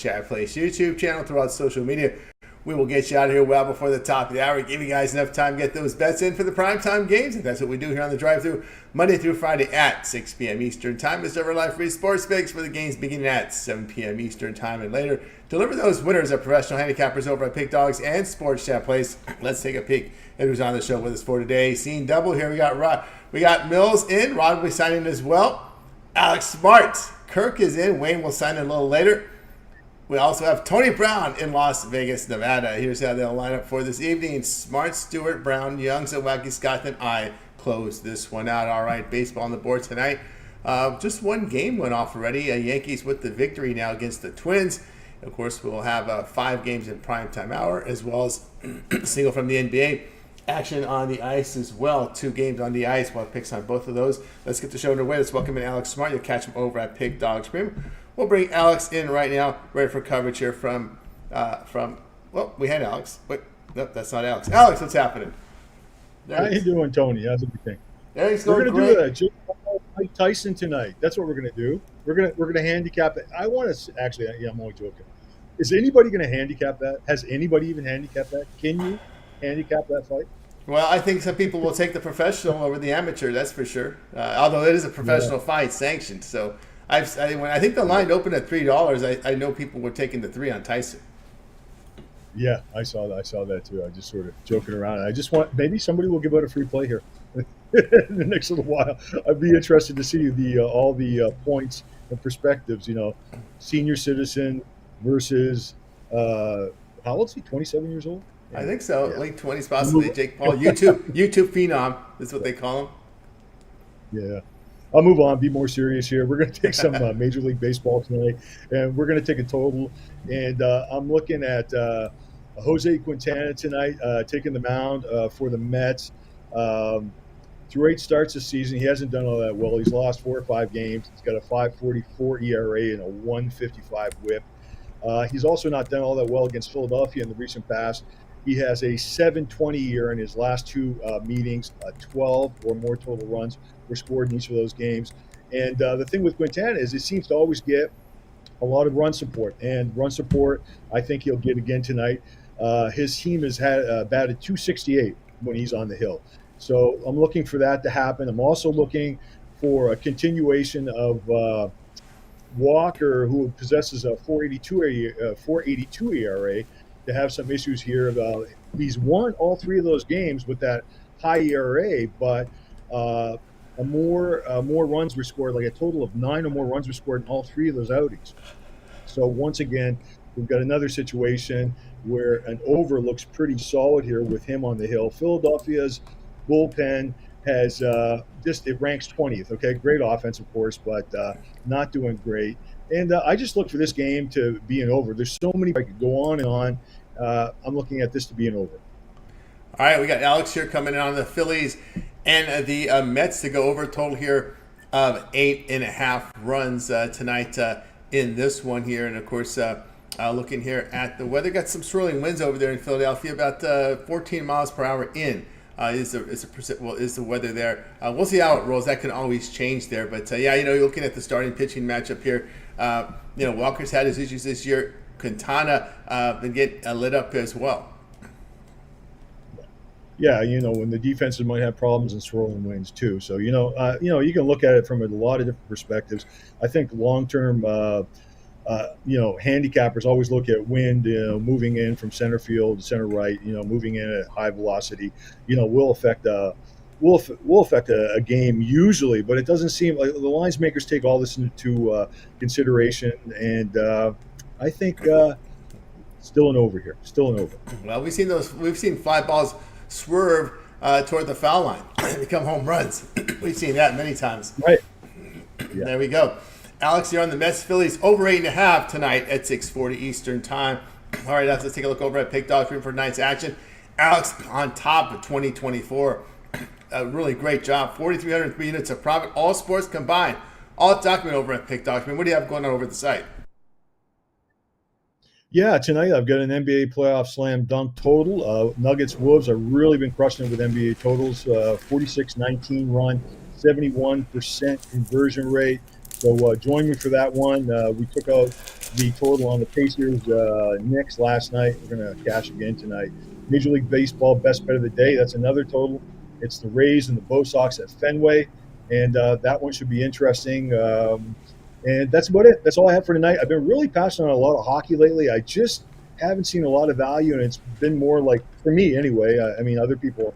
Chat Place YouTube channel, throughout social media. We will get you out of here well before the top of the hour, give you guys enough time to get those bets in for the primetime games. And that's what we do here on the drive-thru, Monday through Friday at 6 p.m. Eastern Time. It's our live free sports picks for the games beginning at 7 p.m. Eastern Time and later. Deliver those winners of professional handicappers over at Pick Dogs and Sports Chat Place. Let's take a peek at who's on the show with us for today. Scene double here. We got Millz in. Rod will be signing as well. Alex Smart. Kirk is in. Wayne will sign in a little later. We also have Tony Brown in Las Vegas, Nevada. Here's how they'll line up for this evening. Smart, Stewart, Brown, Young, Zawacky, Scott, and I close this one out. All right, baseball on the board tonight. Just one game went off already. Yankees with the victory now against the Twins. Of course, we'll have 5 games in primetime hour, as well as single from the NBA. Action on the ice as well. 2 games on the ice. We'll have picks on both of those. Let's get the show underway. Let's welcome in Alex Smart. You'll catch him over at Pick Dogs Premium. We'll bring Alex in right now, ready for coverage here from well, we had Alex, but nope, that's not Alex. Alex, what's happening? How you doing, Tony? How's everything? We're going to do a Jake Mike Tyson tonight. That's what we're going to do. We're going to handicap it. I want to actually. Yeah, I'm only joking. Is anybody going to handicap that? Has anybody even handicapped that? Can you handicap that fight? Well, I think some people will take the professional over the amateur. That's for sure. Although it is a professional fight, sanctioned, so. When I think the line opened at $3, I know people were taking the 3 on Tyson. Yeah, I saw that too. I just sort of joking around. I just want maybe somebody will give out a free play here in the next little while. I'd be interested to see all the points and perspectives. Senior citizen versus how old is he? 27 years old. Yeah. I think so. Yeah. Late 20s, possibly. Jake Paul, YouTube phenom is what they call him. Yeah. I'll move on, be more serious here. We're going to take some Major League Baseball tonight, and we're going to take a total. And I'm looking at Jose Quintana tonight, taking the mound for the Mets. Through 8 starts this season, he hasn't done all that well. He's lost 4 or 5 games. He's got a 5.44 ERA and a 1.55 WHIP. He's also not done all that well against Philadelphia in the recent past. He has a 7.20 ERA in his last 2 meetings, 12 or more total runs were scored in each of those games. And the thing with Quintana is it seems to always get a lot of run support. And run support, I think he'll get again tonight. His team has had batted .268 when he's on the hill. So I'm looking for that to happen. I'm also looking for a continuation of Walker, who possesses a 4.82 ERA, to have some issues here. He's won all 3 of those games with that high ERA, but more runs were scored, like a total of 9 or more runs were scored in all 3 of those outings. So once again, we've got another situation where an over looks pretty solid here with him on the hill. Philadelphia's bullpen has it ranks 20th. Okay, great offense, of course, but not doing great. And I just look for this game to be an over. There's so many I could go on and on. I'm looking at this to be an over. All right, we got Alex here coming in on the Phillies and the Mets to go over total here of 8.5 runs tonight in this one here. And of course, looking here at the weather, got some swirling winds over there in Philadelphia, about 14 miles per hour in. Is the weather there? We'll see how it rolls. That can always change there, but you're looking at the starting pitching matchup here. Walker's had his issues this year. Quintana been getting lit up as well. Yeah, when the defenses might have problems in swirling winds too. So you can look at it from a lot of different perspectives. I think long term, handicappers always look at wind, moving in from center field to center right, moving in at high velocity, will affect a game usually, but it doesn't seem like the lines makers take all this into consideration. And I think still an over here, still an over. Well, we've seen fly balls swerve toward the foul line, become home runs. We've seen that many times. Right. Yeah. There we go. Alex, you're on the Mets Phillies over 8.5 tonight at 6:40 Eastern Time. All right, let's take a look over at Pick Dogs for tonight's action. Alex on top of 2024. A really great job. 4,303 units of profit, all sports combined. All documented over at Pick Dogs. What do you have going on over at the site? Yeah, tonight I've got an NBA playoff slam dunk total. Nuggets Wolves have really been crushing it with NBA totals. 46-19 run, 71% conversion rate. So join me for that one. We took out the total on the Pacers Knicks last night. We're going to cash again tonight. Major League Baseball best bet of the day. That's another total. It's the Rays and the Bo Sox at Fenway, and that one should be interesting. And that's about it. That's all I have for tonight. I've been really passionate on a lot of hockey lately. I just haven't seen a lot of value, and it's been more like, for me anyway, I mean, other people,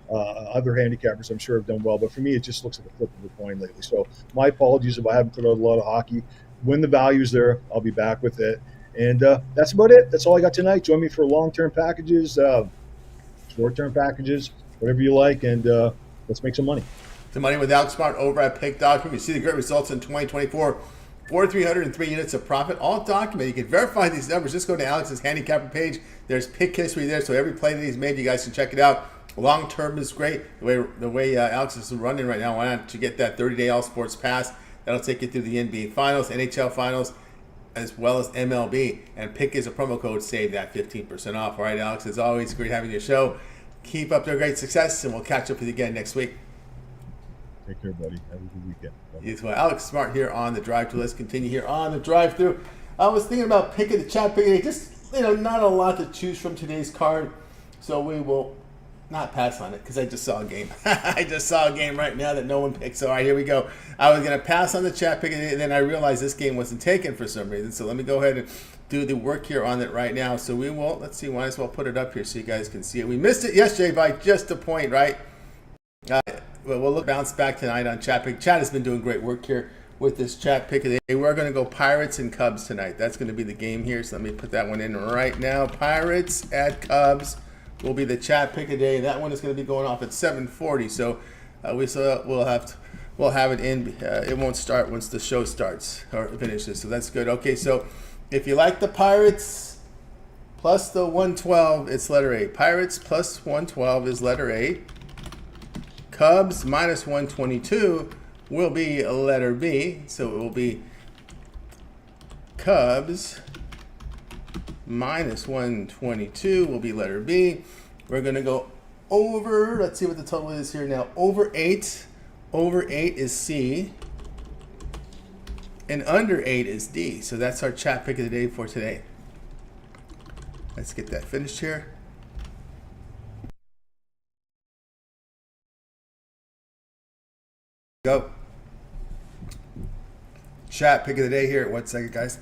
other handicappers I'm sure have done well, but for me it just looks like a flip of a coin lately. So my apologies if I haven't put out a lot of hockey. When the value's there, I'll be back with it. And that's about it. That's all I got tonight. Join me for long-term packages, short-term packages, whatever you like, and let's make some money. The money with Alex Smart over at Pick.com. You see the great results in 2024. 4,303 units of profit, all documented. You can verify these numbers. Just go to Alex's handicapper page. There's pick history there, so every play that he's made, you guys can check it out. Long term is great. The way Alex is running right now, why not you get that 30-day all sports pass? That'll take you through the NBA Finals, NHL Finals, as well as MLB. And pick is a promo code. Save that 15% off. All right, Alex, as always, great having your show. Keep up the great success, and we'll catch up with you again next week. Take care, buddy. Have a good weekend. You as well. Alex Smart here on the drive-thru. Let's continue here on the drive-thru. I was thinking about picking the chat picking. Just, not a lot to choose from today's card, so we will not pass on it because I just saw a game. I just saw a game right now that no one picked. So, all right, here we go. I was going to pass on the chat picking, and then I realized this game wasn't taken for some reason. So let me go ahead and do the work here on it right now. So we will, let's see, might as well put it up here so you guys can see it. We missed it yesterday by just a point, right? Well, we'll bounce back tonight on chat pick. Chat has been doing great work here with this chat pick. We're going to go Pirates and Cubs tonight. That's going to be the game here. So let me put that one in right now. Pirates at Cubs will be the chat pick of the day. That one is going to be going off at 7:40. So we'll have it in. It won't start once the show starts or finishes. So that's good. Okay, so if you like the Pirates plus the 112, it's letter A. Pirates plus 112 is letter A. Cubs minus 122 will be a letter B. So it will be Cubs minus 122 will be letter B. We're going to go over, let's see what the total is here now. Over 8. Over 8 is C. And under 8 is D. So that's our chat pick of the day for today. Let's get that finished here. Go. Chat pick of the day here. 1 second, guys.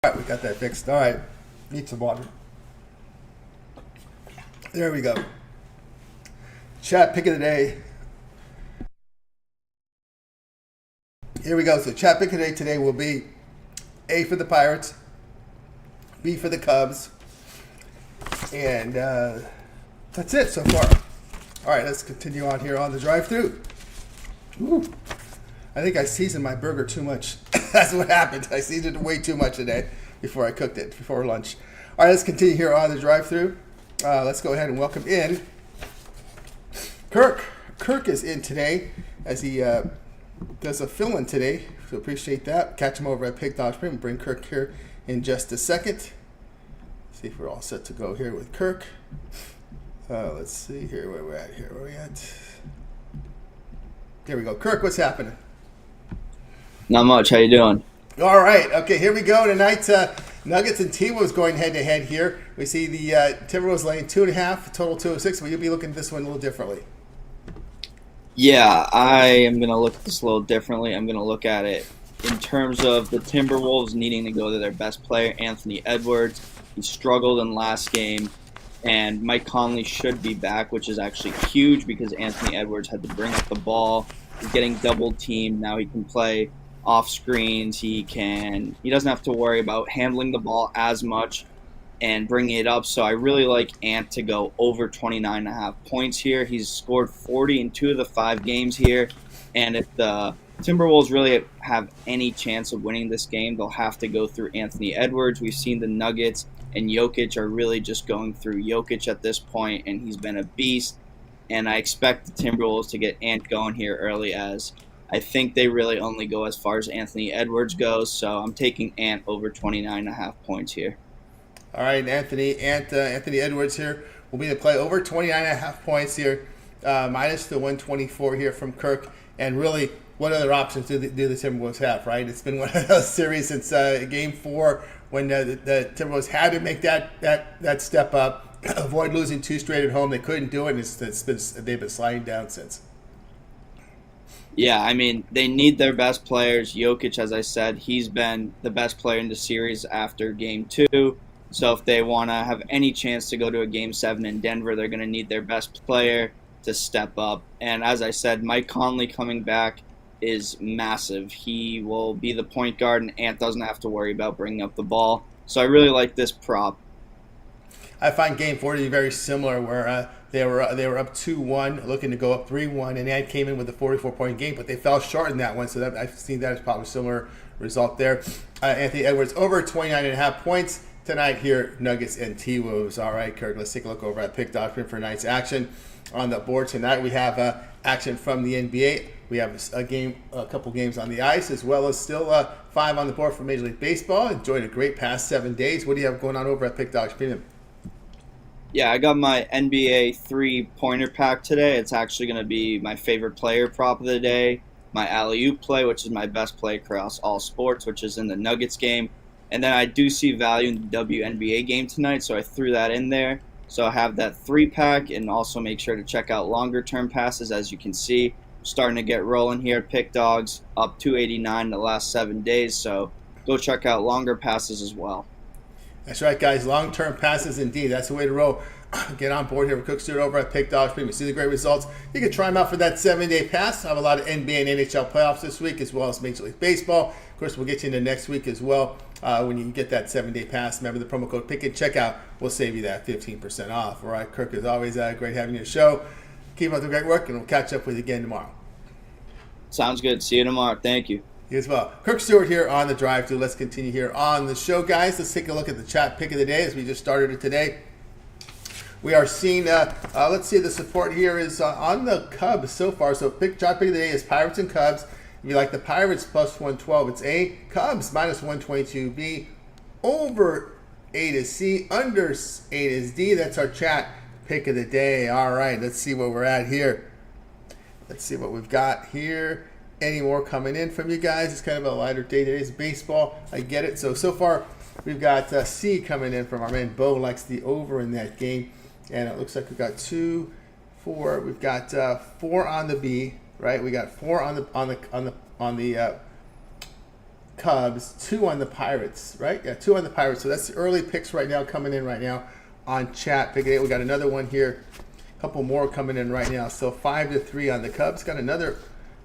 All right, we got that fixed. All right. Need some water. There we go. Chat pick of the day. Here we go. So chat pick of the day today will be A for the Pirates, B for the Cubs, and that's it so far. All right, let's continue on here on the drive-thru. I think I seasoned my burger too much. That's what happened. I seasoned it way too much today before I cooked it, before lunch. All right, let's continue here on the drive-thru. Let's go ahead and welcome in Kirk. Kirk is in today as he does a fill-in today, so appreciate that. Catch him over at Pick.com. Bring Kirk here in just a second. See if we're all set to go here with Kirk. Let's see here where we're at here. Where are we at? There we go. Kirk, what's happening? Not much. How you doing? All right. Okay, here we go. Tonight, Nuggets and T-Wolves going head-to-head here. We see the Timberwolves laying 2.5, total 206. Will you be looking at this one a little differently? Yeah, I am going to look at this a little differently. I'm going to look at it in terms of the Timberwolves needing to go to their best player, Anthony Edwards. He struggled in last game, and Mike Conley should be back, which is actually huge because Anthony Edwards had to bring up the ball. He's getting double-teamed. Now he can play off screens. He doesn't have to worry about handling the ball as much and bringing it up. So I really like Ant to go over 29.5 points here. He's scored 40 in 2 of the 5 games here. And if the Timberwolves really have any chance of winning this game, they'll have to go through Anthony Edwards. We've seen the Nuggets and Jokic are really just going through Jokic at this point, and he's been a beast. And I expect the Timberwolves to get Ant going here early, as I think they really only go as far as Anthony Edwards goes. So I'm taking Ant over 29.5 points here. All right, Anthony Edwards here will be the play over 29.5 points here, minus the 124 here from Kirk. And really, what other options do the Timberwolves have, right? It's been one of those series since Game 4 when the Timberwolves had to make that step up, avoid losing 2 straight at home. They couldn't do it, and they've been sliding down since. Yeah, I mean, they need their best players. Jokic, as I said, he's been the best player in the series after Game 2. So if they want to have any chance to go to a Game 7 in Denver, they're going to need their best player to step up. And as I said, Mike Conley coming back is massive. He will be the point guard, and Ant doesn't have to worry about bringing up the ball. So I really like this prop. I find Game 4 to be very similar, where they were up 2-1, looking to go up 3-1, and Ant came in with a 44-point game, but they fell short in that one. So I've seen that as probably a similar result there. Anthony Edwards over 29.5 points tonight here, Nuggets and T-Wolves. All right, Kirk, let's take a look over at Pick Doctrine for tonight's action. On the board tonight, we have action from the NBA. We have a couple games on the ice, as well as still 5 on the board for Major League Baseball. Enjoyed a great past 7 days. What do you have going on over at Pick Dogs Premium? Yeah, I got my NBA 3-pointer pack today. It's actually going to be my favorite player prop of the day, my alley-oop play, which is my best play across all sports, which is in the Nuggets game. And then I do see value in the WNBA game tonight, so I threw that in there. So I have that 3-pack, and also make sure to check out longer-term passes. As you can see, starting to get rolling here at Pick Dogs, up 289 the last 7 days. So go check out longer passes as well. That's right, guys. Long-term passes, indeed. That's the way to roll. Get on board here with Kirk Stuart over at Pick Dogs Premium. See the great results. You can try them out for that 7-day pass. I have a lot of NBA and NHL playoffs this week, as well as Major League Baseball. Of course, we'll get you into next week as well. When you get that 7-day pass, remember the promo code Pick It Checkout will save you that 15% off. All right, Kirk, as always, great having you on the show. Keep up the great work, and we'll catch up with you again tomorrow. Sounds good. See you tomorrow. Thank you. You as well. Kirk Stewart here on the Drive Thru. Let's continue here on the show, guys. Let's take a look at the chat pick of the day as we just started it today. We are seeing, let's see, the support here is on the Cubs so far. So chat pick of the day is Pirates and Cubs. If you like the Pirates, plus 112, it's A. Cubs, minus 122, B. Over 8 is C. Under 8 is D. That's our chat pick of the day. All right, let's see where we're at here. Let's see what we've got here. Any more coming in from you guys? It's kind of a lighter day. Today's baseball. I get it. So far, we've got C coming in from our man Bo. Likes the over in that game. And it looks like we've got 2, 4. We've got 4 on the B, right? We got 4 on the Cubs, 2 on the Pirates, right? Yeah, 2 on the Pirates. So that's the early picks right now coming in right now on chat. Pick it up. We got another one here. A couple more coming in right now. So 5-3 on the Cubs. Got another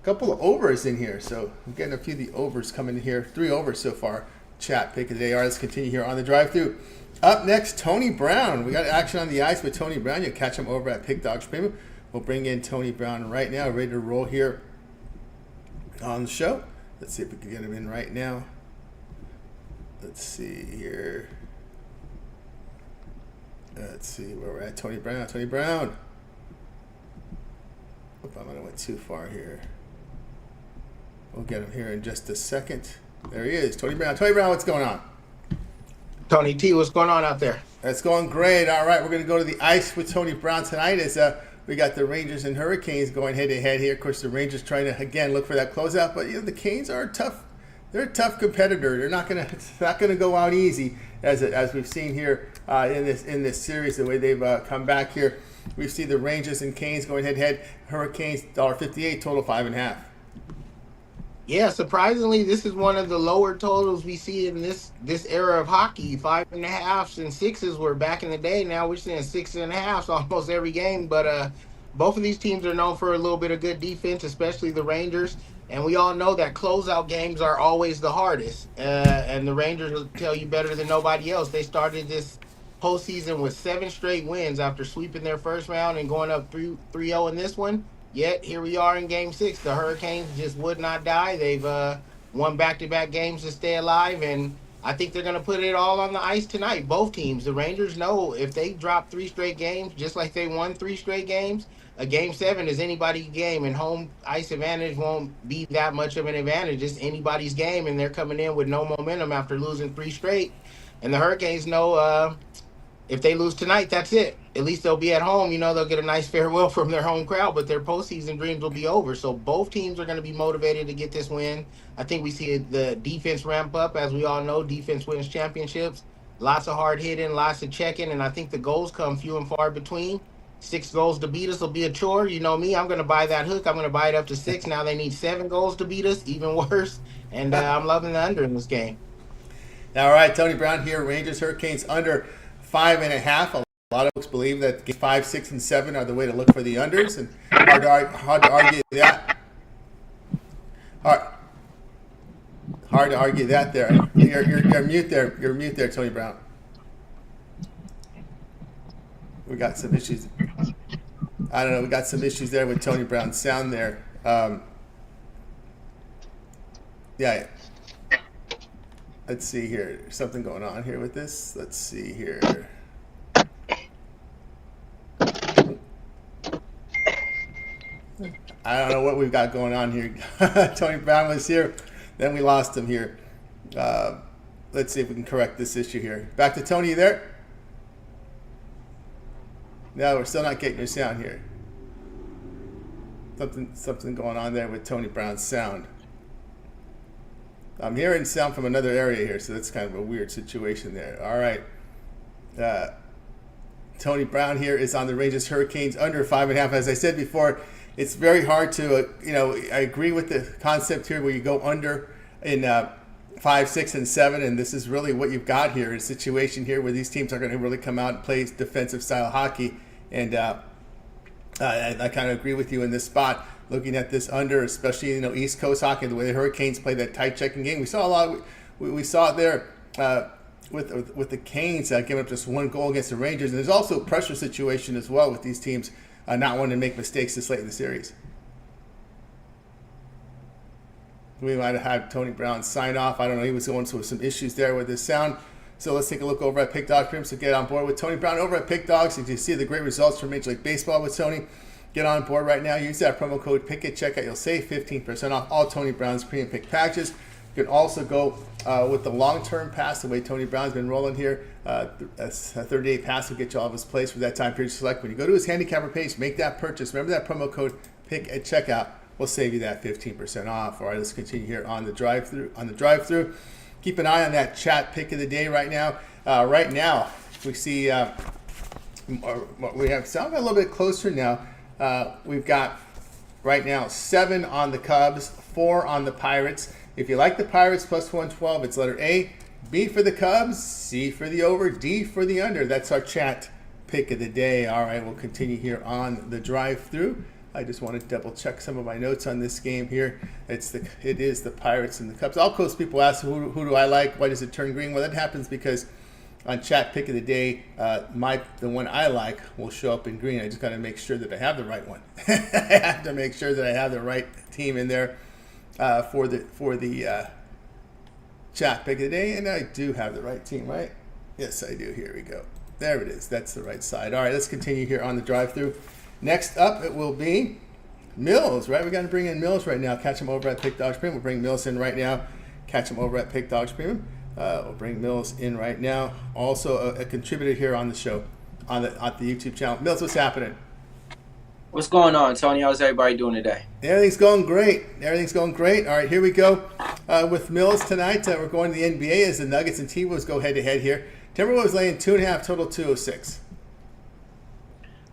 couple of overs in here. So I'm getting a few of the overs coming in here. 3 overs so far. Chat pick of the day. All right, let's continue here on the drive-thru. Up next, Tony Brown. We got action on the ice with Tony Brown. You'll catch him over at Pick Dogs Premium. We'll bring in Tony Brown right now, ready to roll here on the show. Let's see if we can get him in right now. Let's see here. Let's see where we're at. Tony Brown. Tony Brown. Oop, I might have went too far here. We'll get him here in just a second. There he is, Tony Brown. Tony Brown, what's going on? Tony T, what's going on out there? That's going great. All right, we're going to go to the ice with Tony Brown tonight as we got the Rangers and Hurricanes going head-to-head here. Of course, the Rangers trying to, again, look for that closeout. But, the Canes are tough. They're a tough competitor. They're not going to go out easy, as we've seen here in this series, the way they've come back here. We see the Rangers and Canes going head-to-head. Hurricanes, $1.58, total 5.5. Yeah, surprisingly, this is one of the lower totals we see in this era of hockey. 5.5s and 6s were back in the day. Now we're seeing 6.5s almost every game. But both of these teams are known for a little bit of good defense, especially the Rangers. And we all know that closeout games are always the hardest. And the Rangers will tell you better than nobody else. They started this postseason with 7 straight wins after sweeping their first round and going up 3-0 in this one. Yet, here we are in Game 6. The Hurricanes just would not die. They've won back-to-back games to stay alive, and I think they're going to put it all on the ice tonight. Both teams. The Rangers know if they drop 3 straight games, just like they won 3 straight games, a Game 7 is anybody's game, and home ice advantage won't be that much of an advantage. It's anybody's game, and they're coming in with no momentum after losing 3 straight. And the Hurricanes know if they lose tonight, that's it. At least they'll be at home. They'll get a nice farewell from their home crowd, but their postseason dreams will be over. So both teams are going to be motivated to get this win. I think we see the defense ramp up. As we all know, defense wins championships. Lots of hard hitting, lots of checking, and I think the goals come few and far between. 6 goals to beat us will be a chore. You know me, I'm going to buy that hook. I'm going to buy it up to 6. Now they need 7 goals to beat us, even worse. And I'm loving the under in this game. All right, Tony Brown here. Rangers Hurricanes under 5.5. A lot of folks believe that game 5, 6, and 7 are the way to look for the unders, and hard to argue that. Hard to argue that there. You're mute there. You're mute there, Tony Brown. We got some issues. I don't know. We got some issues there with Tony Brown's sound there. Yeah. Let's see here. There's something going on here with this. Let's see here. I don't know what we've got going on here. Tony Brown was here. Then we lost him here. Let's see if we can correct this issue here. Back to Tony, you there? No, we're still not getting your sound here. Something going on there with Tony Brown's sound. I'm hearing sound from another area here, so that's kind of a weird situation there. All right. Tony Brown here is on the Rangers Hurricanes under 5.5. As I said before, it's very hard to, I agree with the concept here where you go under in 5, 6, and 7, and this is really what you've got here, a situation here where these teams are going to really come out and play defensive style hockey, and I kind of agree with you in this spot. Looking at this under, especially East Coast hockey, the way the Hurricanes play that tight checking game, we saw a lot. We saw it there with the Canes giving up just 1 goal against the Rangers, and there's also a pressure situation as well with these teams not wanting to make mistakes this late in the series. We might have had Tony Brown sign off. I don't know. He was going through some issues there with his sound. So let's take a look over at Pick Dog Premium. So get on board with Tony Brown over at Pick Dogs. If you see the great results from Major League Baseball with Tony, get on board right now. Use that promo code PICK at checkout. You'll save 15% off all Tony Brown's premium pick packages. You can also go with the long-term pass, the way Tony Brown's been rolling here. A 30-day pass will get you all of his plays for that time period. Select when you go to his handicapper page, make that purchase. Remember that promo code PICK at checkout. We'll save you that 15% off. All right, let's continue here on the drive-through. Keep an eye on that chat pick of the day right now. Right now, we see we have sound a little bit closer now. We've got right now 7 on the Cubs, 4 on the Pirates. If you like the Pirates plus 112, it's letter A. B for the Cubs, C for the over, D for the under. That's our chat pick of the day. All right, we'll continue here on the drive-through. I just want to double check some of my notes on this game here. It is the Pirates and the Cubs. All coast people ask, who do I like? Why does it turn green? Well, that happens because on chat pick of the day, the one I like will show up in green. I just got to make sure that I have the right one. I have to make sure that I have the right team in there for the chat pick of the day, and I do have the right team, right? Yes, I do. Here we go. There it is. That's the right side. All right, let's continue here on the drive-through. Next up, it will be Millz, right? We got to bring in Millz right now. Catch him over at Pick Dogs Premium. We'll bring Millz in right now. Catch him over at Pick Dogs Premium. We'll bring Millz in right now. Also a contributor here on the show, on the YouTube channel. Millz, what's happening? What's going on, Tony? How's everybody doing today? Everything's going great. All right, here we go with Millz tonight. We're going to the NBA as the Nuggets and T-Wolves go head-to-head here. Timberwolves laying 2.5, total 206.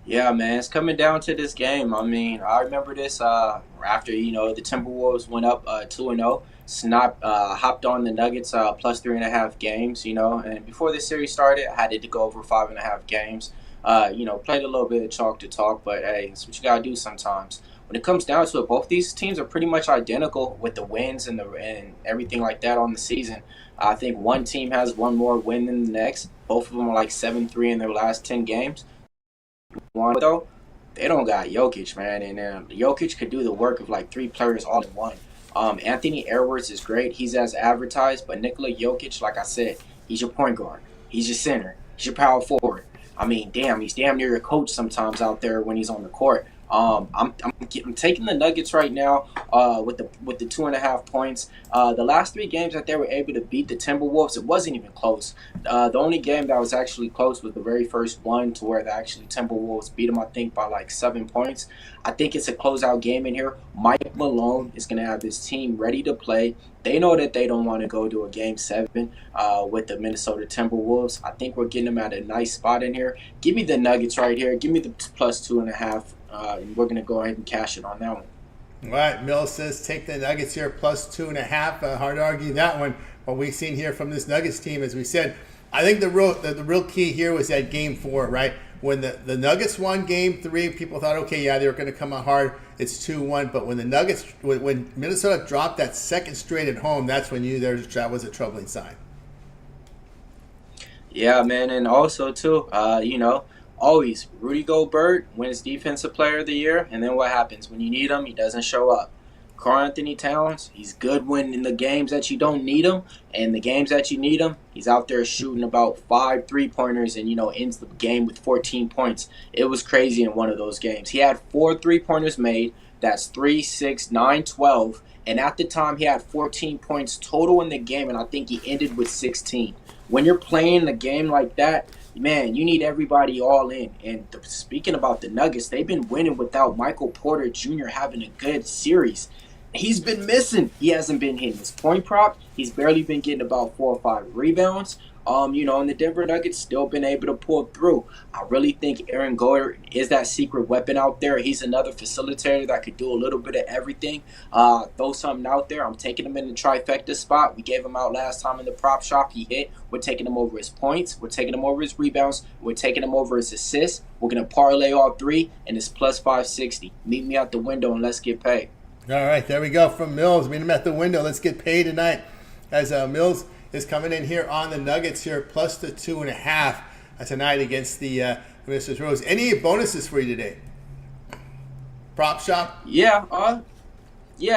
Yeah, man, it's coming down to this game. I mean, I remember this after, the Timberwolves went up 2-0. Hopped on the Nuggets plus 3.5 games, and before this series started, I had it to go over 5.5 games. Played a little bit of chalk to talk, but hey, that's what you gotta do sometimes. When it comes down to it, both these teams are pretty much identical with the wins and everything like that on the season. I think one team has one more win than the next. Both of them are like 7-3 in their last 10 games. One though, they don't got Jokic, man, and Jokic could do the work of like 3 players all in one. Anthony Edwards is great. He's as advertised, but Nikola Jokic, like I said, he's your point guard. He's your center. He's your power forward. I mean, he's damn near your coach sometimes out there when he's on the court. I'm taking the Nuggets right now with the 2.5 points. The last 3 games that they were able to beat the Timberwolves, it wasn't even close. The only game that was actually close was the very first one, to where the actually Timberwolves beat them, I think, by like 7 points. I think it's a closeout game in here. Mike Malone is going to have his team ready to play. They know that they don't want to go to a game 7 with the Minnesota Timberwolves. I think we're getting them at a nice spot in here. Give me the Nuggets right here. Give me the plus 2.5. And we're going to go ahead and cash it on that one. All right, Mills says take the Nuggets here plus 2.5. Hard to argue that one. What we've seen here from this Nuggets team, as we said, I think the real key here was that game 4, right? When the Nuggets won game 3, people thought, okay, yeah, they were going to come out hard. It's 2-1. But when the Nuggets, when Minnesota dropped that second straight at home, that's when that was a troubling sign. Yeah, man, and also too, always Rudy Gobert wins Defensive Player of the Year, and then what happens when you need him? He doesn't show up. Karl Anthony Towns, he's good when in the games that you don't need him, and the games that you need him, he's out there shooting about 5 3-pointers and ends the game with 14 points. It was crazy in one of those games. He had 4 3-pointers made. That's 3, 6, 9, 12, and at the time he had 14 points total in the game, and I think he ended with 16. When you're playing the game like that, man, you need everybody all in. And speaking about the Nuggets, they've been winning without Michael Porter Jr. having a good series. He's been missing. He hasn't been hitting his point prop. He's barely been getting about 4 or 5 rebounds. And the Denver Nuggets still been able to pull through. I really think Aaron Gordon is that secret weapon out there. He's another facilitator that could do a little bit of everything. Throw something out there. I'm taking him in the trifecta spot. We gave him out last time in the prop shop. He hit. We're taking him over his points. We're taking him over his rebounds. We're taking him over his assists. We're going to parlay all 3, and it's plus 560. Meet me out the window and let's get paid. All right, there we go from Mills. Meet him at the window. Let's get paid tonight. As Mills is coming in here on the Nuggets here, plus the 2.5 tonight against the Mr. Rose. Any bonuses for you today? Prop shop? Yeah,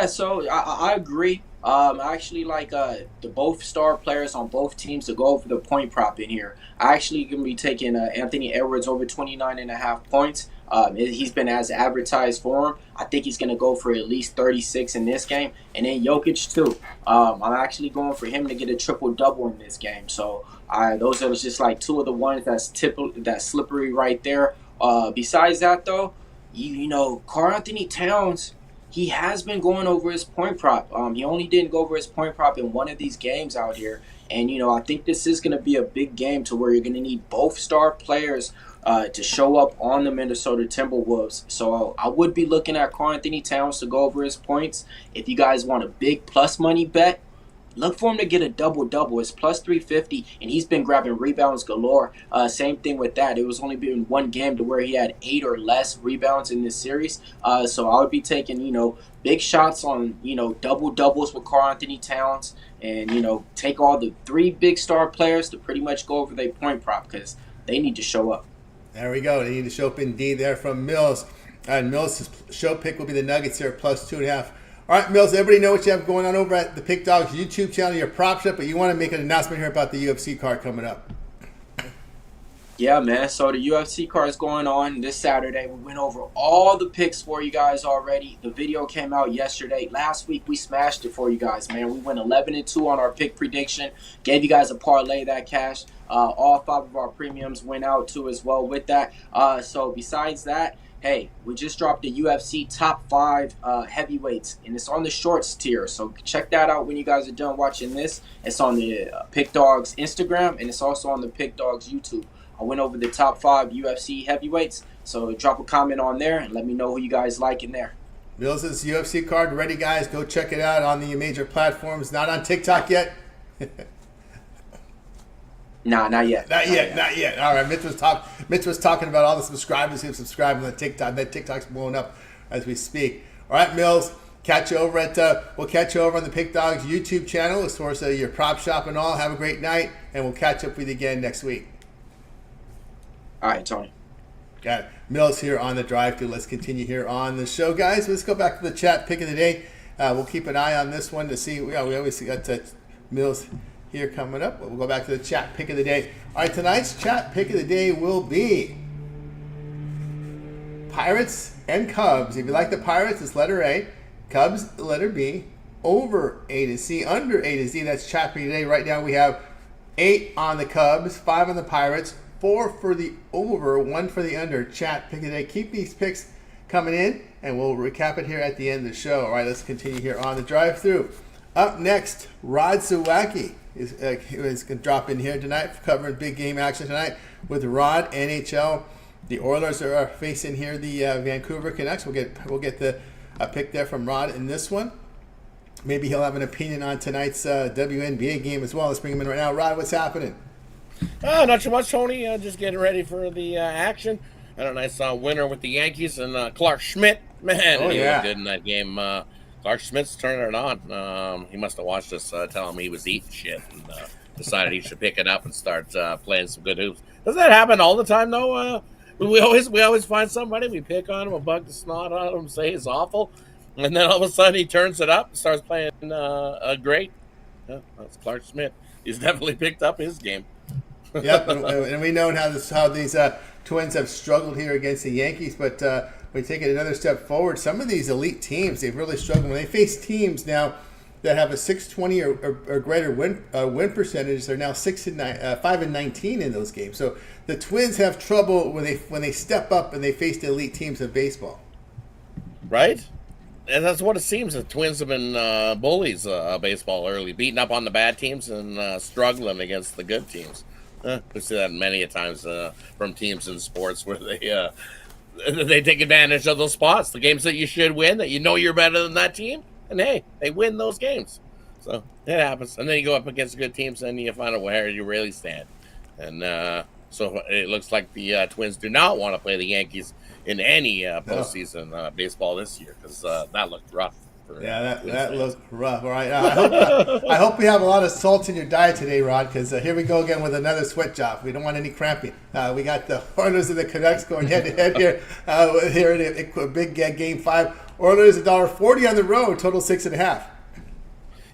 so I agree. I actually like the both star players on both teams to go over the point prop in here. I actually going to be taking Anthony Edwards over 29.5 points. He's been as advertised for him. I think he's going to go for at least 36 in this game. And then Jokic, too. I'm actually going for him to get a triple-double in this game. So those are just like 2 of the ones that's slippery right there. Besides that, though, Karl Anthony Towns, he has been going over his point prop. He only didn't go over his point prop in one of these games out here. And, I think this is going to be a big game to where you're going to need both star players to show up on the Minnesota Timberwolves. So I would be looking at Karl Anthony Towns to go over his points. If you guys want a big plus money bet, look for him to get a double-double. It's plus 350, and he's been grabbing rebounds galore. Same thing with that. It was only been one game to where he had 8 or less rebounds in this series. So I would be taking, big shots on, double-doubles with Karl Anthony Towns and, take all the 3 big star players to pretty much go over their point prop because they need to show up. There we go. They need to show up indeed there from Mills. And Mills' show pick will be the Nuggets here, plus 2.5. All right, Mills, everybody know what you have going on over at the Pick Dogs YouTube channel, your prop shop, but you want to make an announcement here about the UFC card coming up. Yeah, man. So the UFC card is going on this Saturday. We went over all the picks for you guys already. The video came out yesterday. Last week, we smashed it for you guys, man. We went 11-2 on our pick prediction. Gave you guys a parlay that cash. All 5 of our premiums went out, too, as well with that. So besides that, hey, we just dropped the UFC top 5 heavyweights, and it's on the shorts tier. So check that out when you guys are done watching this. It's on the Pick Dogs Instagram, and it's also on the Pick Dogs YouTube. I went over the top 5 UFC heavyweights, so drop a comment on there and let me know who you guys like in there. Mills' UFC card ready, guys. Go check it out on the major platforms. Not on TikTok yet. Nah, not yet. Not yet. All right, Mitch was talking about all the subscribers who have subscribed on the TikTok. That TikTok's blowing up as we speak. All right, Mills, we'll catch you over on the Pick Dogs YouTube channel as far as your prop shop and all. Have a great night, and we'll catch up with you again next week. All right, Tony. Got it. Mills here on the drive through. Let's continue here on the show, guys. Let's go back to the chat pick of the day. We'll keep an eye on this one to see. We always got Mills here coming up. We'll go back to the chat pick of the day. All right, tonight's chat pick of the day will be Pirates and Cubs. If you like the Pirates, it's letter A. Cubs, letter B. Over A to C, under A to Z. That's chat pick today. Right now we have 8 on the Cubs, 5 on the Pirates, 4 for the over, 1 for the under. Chat pick today. Keep these picks coming in, and we'll recap it here at the end of the show. All right, let's continue here on the drive-through. Up next, Rod Zawacky is going to drop in here tonight, covering big game action tonight with Rod, NHL. The Oilers are facing here the Vancouver Canucks. We'll get the pick there from Rod in this one. Maybe he'll have an opinion on tonight's WNBA game as well. Let's bring him in right now. Rod, what's happening? Not too much, Tony. Just getting ready for the action. Had a nice winner with the Yankees and Clark Schmidt. Man, he was good in that game. Clark Schmidt's turning it on. He must have watched us tell him he was eating shit and decided he should pick it up and start playing some good hoops. Does that happen all the time, though? We always find somebody, we pick on him, bug the snot out of him, say he's awful, and then all of a sudden he turns it up and starts playing great. Yeah, that's Clark Schmidt. He's definitely picked up his game. Yep, and we know how these Twins have struggled here against the Yankees, but we take it another step forward. Some of these elite teams, they've really struggled when they face teams now that have a 620 or greater win percentage. They're now 5-19 in those games. So the Twins have trouble when they step up and they face the elite teams of baseball. Right, and that's what it seems. The Twins have been bullies of baseball early, beating up on the bad teams and struggling against the good teams. We see that many a times from teams in sports where they take advantage of those spots, the games that you should win, that you know you're better than that team, and hey, they win those games. So it happens, and then you go up against good teams, and you find out where you really stand. And so it looks like the Twins do not want to play the Yankees in any postseason baseball this year because that looked rough. That looked rough. All right, I hope we have a lot of salt in your diet today, Rod, because here we go again with another sweat job. We don't want any cramping. We got the Oilers and the Canucks going head-to-head here. Here in a big Game 5. Oilers $1.40 on the road, total 6.5.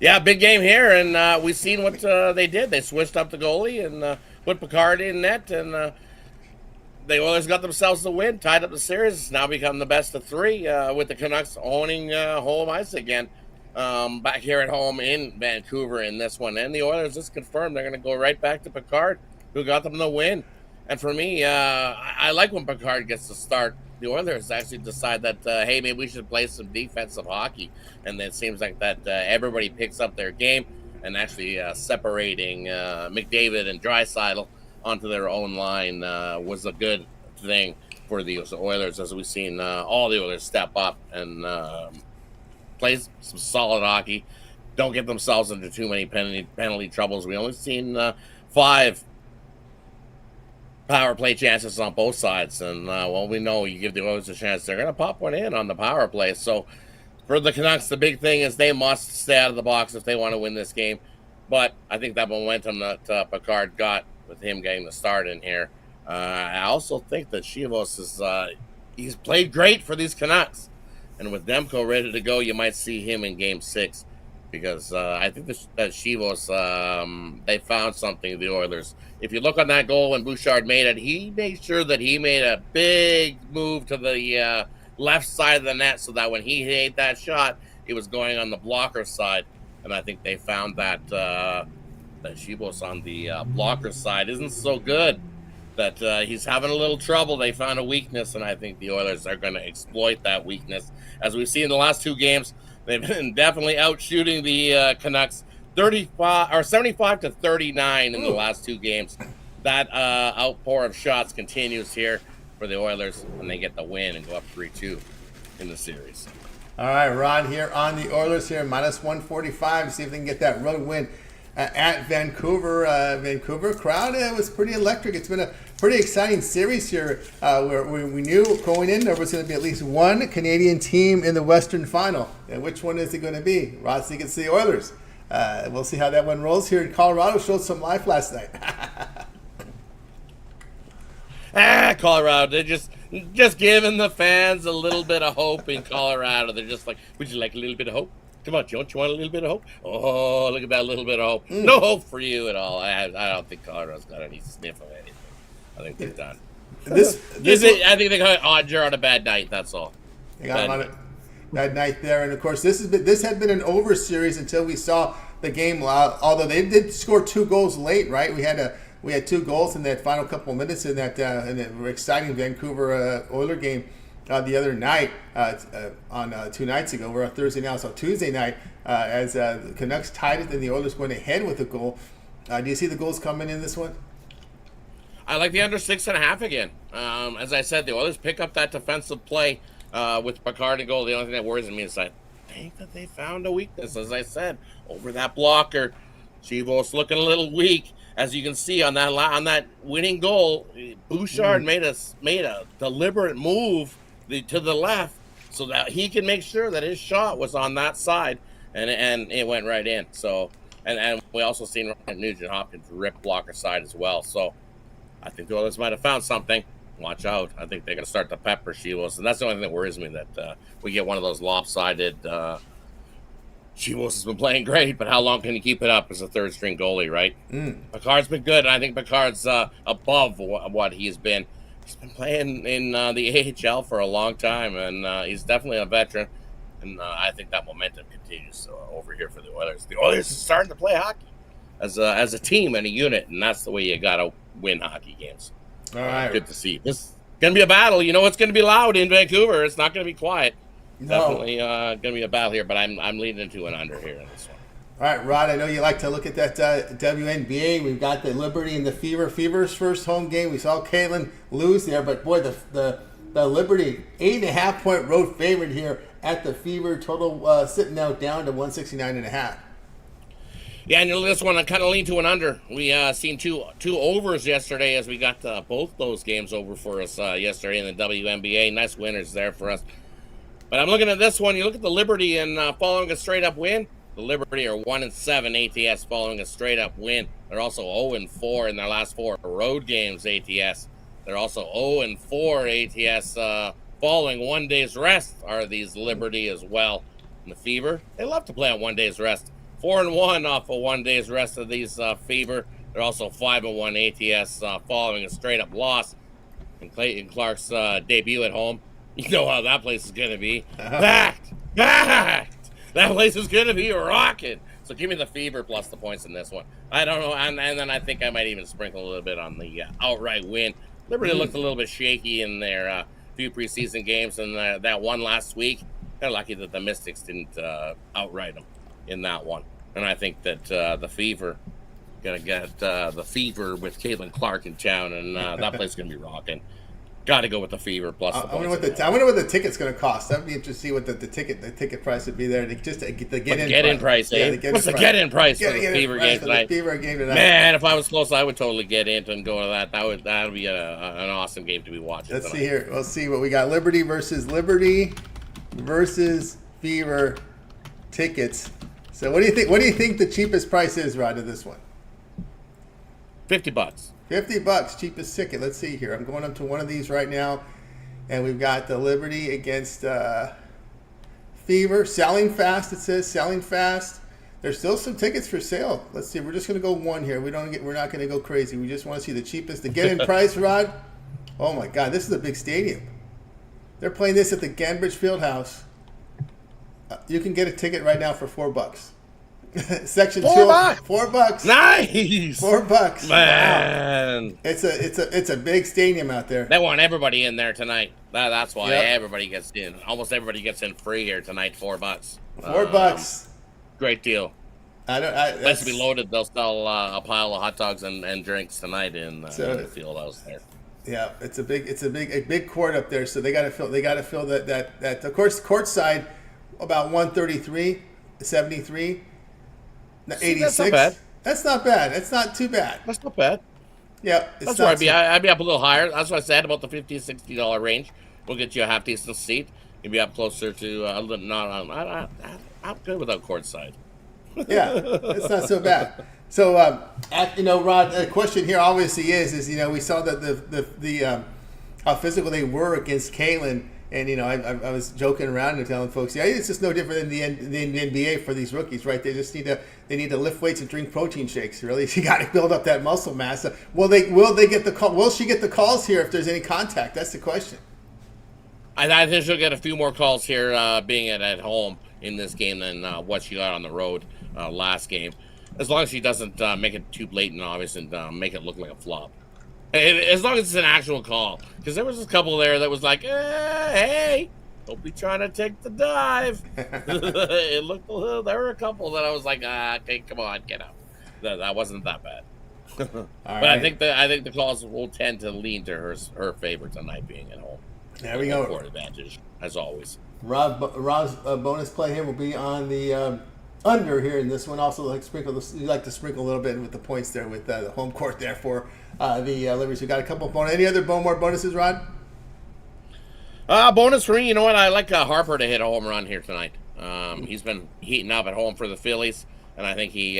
Yeah, big game here, and we've seen what they did. They switched up the goalie and put Picard in net, and the Oilers got themselves the win, tied up the series. It's now become the best of 3 with the Canucks owning home ice again back here at home in Vancouver in this one. And the Oilers just confirmed they're going to go right back to Picard, who got them the win. And for me, I like when Picard gets to start. The Oilers actually decide that, hey, maybe we should play some defensive hockey. And it seems like that everybody picks up their game and actually separating McDavid and Draisaitl onto their own line was a good thing for the Oilers, as we've seen all the Oilers step up and play some solid hockey. Don't get themselves into too many penalty troubles. We only seen 5 power play chances on both sides, and we know you give the Oilers a chance, they're going to pop one in on the power play. So for the Canucks, the big thing is they must stay out of the box if they want to win this game. But I think that momentum that Picard got with him getting the start in here. I also think that Chivos he's played great for these Canucks. And with Demko ready to go, you might see him in Game 6. Because I think that Chivos, they found something, the Oilers. If you look on that goal when Bouchard made it, he made sure that he made a big move to the left side of the net so that when he hit that shot, it was going on the blocker side. And I think they found that Chivos on the blocker side isn't so good, that he's having a little trouble. They found a weakness, and I think the Oilers are going to exploit that weakness. As we've seen in the last 2 games, they've been definitely out shooting the Canucks 75 to 39 in the last 2 games. That outpour of shots continues here for the Oilers, and they get the win and go up 3-2 in the series. All right, Rod here on the Oilers here, minus 145 to see if they can get that road win at Vancouver. Vancouver crowd was pretty electric. It's been a pretty exciting series here where we knew going in there was going to be at least one Canadian team in the Western Final. And which one is it going to be? Rod thinks it's the Oilers. We'll see how that one rolls here in Colorado. Showed some life last night. Colorado, they're just giving the fans a little bit of hope in Colorado. They're just like, would you like a little bit of hope? Come on, don't you want a little bit of hope? Oh, look at that little bit of hope. No hope for you at all. I don't think Colorado's got any sniff of anything. I think they're done. I think they got Odger on a bad night. That's all. They got him on a bad night there, and of course this had been an over series until we saw the game. Although they did score 2 goals late, right? We had 2 goals in that final couple of minutes in that exciting Vancouver Oiler game the other night on 2 nights ago. We're on Thursday now, so Tuesday night as the Canucks tied it, and the Oilers went ahead with a goal. Do you see the goals coming in this one? I like the under 6.5 again. As I said, the Oilers pick up that defensive play with Picard and goal. The only thing that worries me is I think that they found a weakness. As I said, over that blocker, Chivos looking a little weak. As you can see on that winning goal, Bouchard made a deliberate move to the left so that he can make sure that his shot was on that side, and it went right in. So, and we also seen Nugent Hopkins rip blocker side as well. So, I think the Oilers might have found something. Watch out. I think they're going to start to pepper Chivos. And that's the only thing that worries me, that we get one of those lopsided. Chivos has been playing great, but how long can he keep it up as a third-string goalie, right? Picard's been good, and I think Picard's above what he's been. He's been playing in the AHL for a long time, and he's definitely a veteran. And I think that momentum continues over here for the Oilers. The Oilers are starting to play hockey as a team and a unit, and that's the way you got to win hockey games. All right. Good to see. This is going to be a battle. You know it's going to be loud in Vancouver. It's not going to be quiet. No. Definitely going to be a battle here, but I'm leading into an under here in this one. All right, Rod, I know you like to look at that WNBA. We've got the Liberty and the Fever. Fever's first home game. We saw Caitlin lose there, but boy, the Liberty 8.5-point road favorite here at the Fever. Total sitting now down to 169.5. Yeah, and this one I kind of lean to an under. We seen two overs yesterday as we got both those games over for us yesterday in the WNBA. Nice winners there for us. But I'm looking at this one. You look at the Liberty and following a straight-up win. The Liberty are 1-7 ATS following a straight-up win. They're also 0-4 in their last 4 road games ATS. They're also 0-4 ATS following 1 day's rest are these Liberty as well. And the Fever, they love to play on 1 day's rest. 4-1 off of 1 day's rest of these Fever. They're also 5-1 ATS following a straight-up loss. And Clayton Clark's debut at home. You know how that place is going to be. Packed! That place is going to be rocking. So give me the Fever plus the points in this one. I don't know. And then I think I might even sprinkle a little bit on the outright win. Liberty looked a little bit shaky in their few preseason games. And that one last week, they're lucky that the Mystics didn't outright them in that one. And I think that the Fever going to get the Fever with Caitlin Clark in town. And that place is going to be rocking. Got to go with the Fever plus the points. I wonder what the ticket's going to cost. That'd be interesting to see what the ticket price would be there to get the get-in price. Eh? What's the get-in price for the Fever game tonight? Man, if I was close, I would totally get in and go to that. That would be an awesome game to be watching. Let's see here. We'll see what we got. Liberty versus Fever tickets. So what do you think? What do you think the cheapest price is, Rod, of this one? $50. $50, cheapest ticket. Let's see here. I'm going up to one of these right now, and we've got the Liberty against Fever. Selling fast. It says selling fast. There's still some tickets for sale. Let's see. We're just going to go one here. We're not going to go crazy. We just want to see the cheapest. The get-in price, Rod. Oh my God, this is a big stadium. They're playing this at the Ganbridge Fieldhouse. You can get a ticket right now for $4. Section $4. $4. Nice. $4. Man. Wow. It's a big stadium out there. They want everybody in there tonight. That's why everybody gets in. Almost everybody gets in free here tonight. $4. $4. Great deal. Place to be loaded. They'll sell a pile of hot dogs and drinks tonight in the field house there. Yeah, it's a big court up there. So they got to fill that. Of course, court side about 133, 73. 86. That's not bad. That's not bad. That's not too bad. That's not bad. Yeah, that's where I'd be up a little higher. That's what I said about the $50, $60 range. We'll get you a half decent seat. You'll be up closer to a little. I'm good without courtside. Yeah, it's not so bad. So, Rod, the question here obviously is we saw that the how physical they were against Caitlin And, I was joking around and telling folks, yeah, it's just no different than the NBA for these rookies, right? They just need to lift weights and drink protein shakes. Really, you got to build up that muscle mass. Will they get the call? Will she get the calls here if there's any contact? That's the question. I think she'll get a few more calls here, being at home in this game than what she got on the road last game. As long as she doesn't make it too blatant, obvious, and make it look like a flop. As long as it's an actual call. Because there was a couple there that was like, hey, don't be trying to take the dive. It looked there were a couple that I was like, okay, come on, get out. That wasn't that bad. But right. I think the calls will tend to lean to her favor tonight, being at home. There we go. Court advantage, as always. Rob's bonus play here will be on the under here in this one. Also, like to sprinkle a little bit with the points there with the home court there for the Liberties. We got a couple of bonus. Any other more bonuses, Rod? Bonus for me. You know what? I like Harper to hit a home run here tonight. He's been heating up at home for the Phillies, and I think he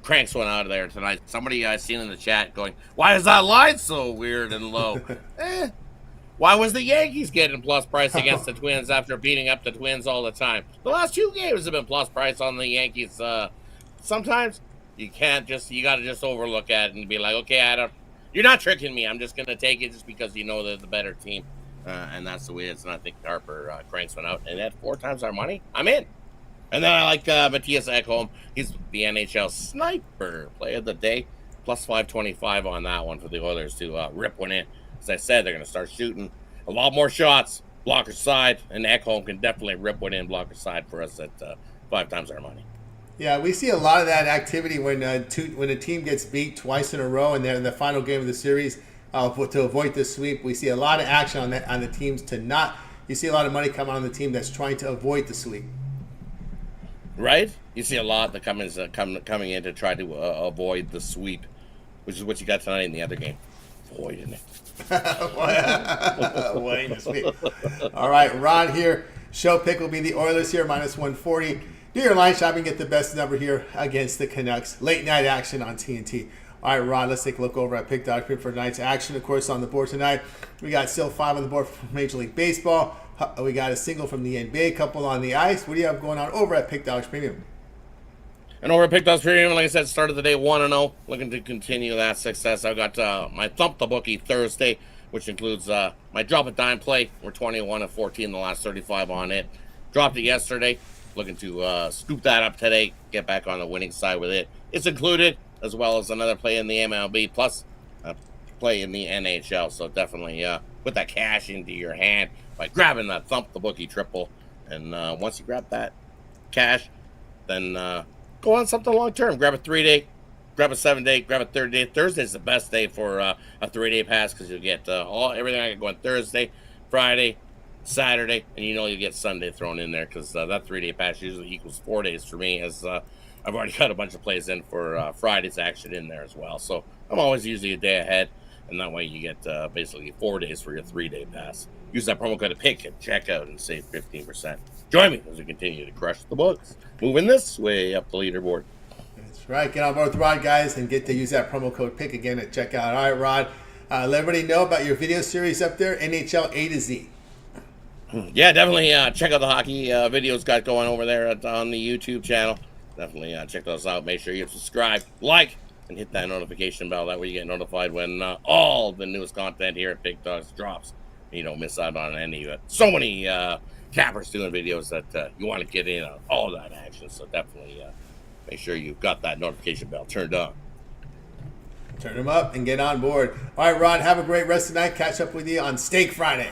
cranks one out of there tonight. Somebody I seen in the chat going, "Why is that line so weird and low?" Why was the Yankees getting plus price against the Twins after beating up the Twins all the time? The last 2 games have been plus price on the Yankees. Sometimes you got to just overlook at it and be like, okay, you're not tricking me. I'm just going to take it just because you know they're the better team. And that's the way it is. And I think Harper cranks one out. And at 4 times our money, I'm in. And then I like Matthias Ekholm. He's the NHL sniper play of the day. Plus 525 on that one for the Oilers to rip one in. As I said, they're going to start shooting a lot more shots, blocker side, and Ekholm can definitely rip one in blocker side for us at 5 times our money. Yeah, we see a lot of that activity when a team gets beat twice in a row and they're in the final game of the series to avoid the sweep. We see a lot of action on the teams you see a lot of money come on the team that's trying to avoid the sweep. Right? You see a lot that coming in to try to avoid the sweep, which is what you got tonight in the other game. Avoiding it. All right, Ron here. Show pick will be the Oilers here, minus 140. Do your line shopping, get the best number here against the Canucks. Late night action on TNT. All right, Ron, let's take a look over at Pick Dog for tonight's action. Of course, on the board tonight, we got still 5 on the board from Major League Baseball. We got a single from the NBA, couple on the ice. What do you have going on over at Pick Dogs Premium? And over at Pick Dogs Premium, like I said, started the day 1-0. Looking to continue that success. I've got my Thump the Bookie Thursday, which includes my Drop a Dime play. We're 21-14 the last 35 on it. Dropped it yesterday. Looking to scoop that up today. Get back on the winning side with it. It's included, as well as another play in the MLB, plus a play in the NHL. So definitely put that cash into your hand by grabbing that Thump the Bookie triple. And once you grab that cash, then go on something long term. Grab a 3-day, grab a 7-day, grab a 30-day. Thursday's the best day for a 3-day pass because you'll get everything I can go on Thursday, Friday, Saturday, and you get Sunday thrown in there because that 3-day pass usually equals 4 days for me, as I've already got a bunch of plays in for Friday's action in there as well. So I'm always usually a day ahead, and that way you get basically 4 days for your 3-day pass. Use that promo code to pick at checkout and save 15%. Join me as we continue to crush the books. Moving this way up the leaderboard. That's right. Get on board with Rod, guys, and get to use that promo code PICK again at checkout. All right, Rod. Let everybody know about your video series up there, NHL A to Z. Yeah, definitely check out the hockey videos got going over there on the YouTube channel. Definitely check those out. Make sure you subscribe, like, and hit that notification bell. That way you get notified when all the newest content here at Big Dogs drops. And you don't miss out on any of it. So many cappers doing videos that you want to get in on all that action. So definitely make sure you've got that notification bell turned on. Turn them up and get on board. All right, Rod, have a great rest of the night. Catch up with you on Steak Friday.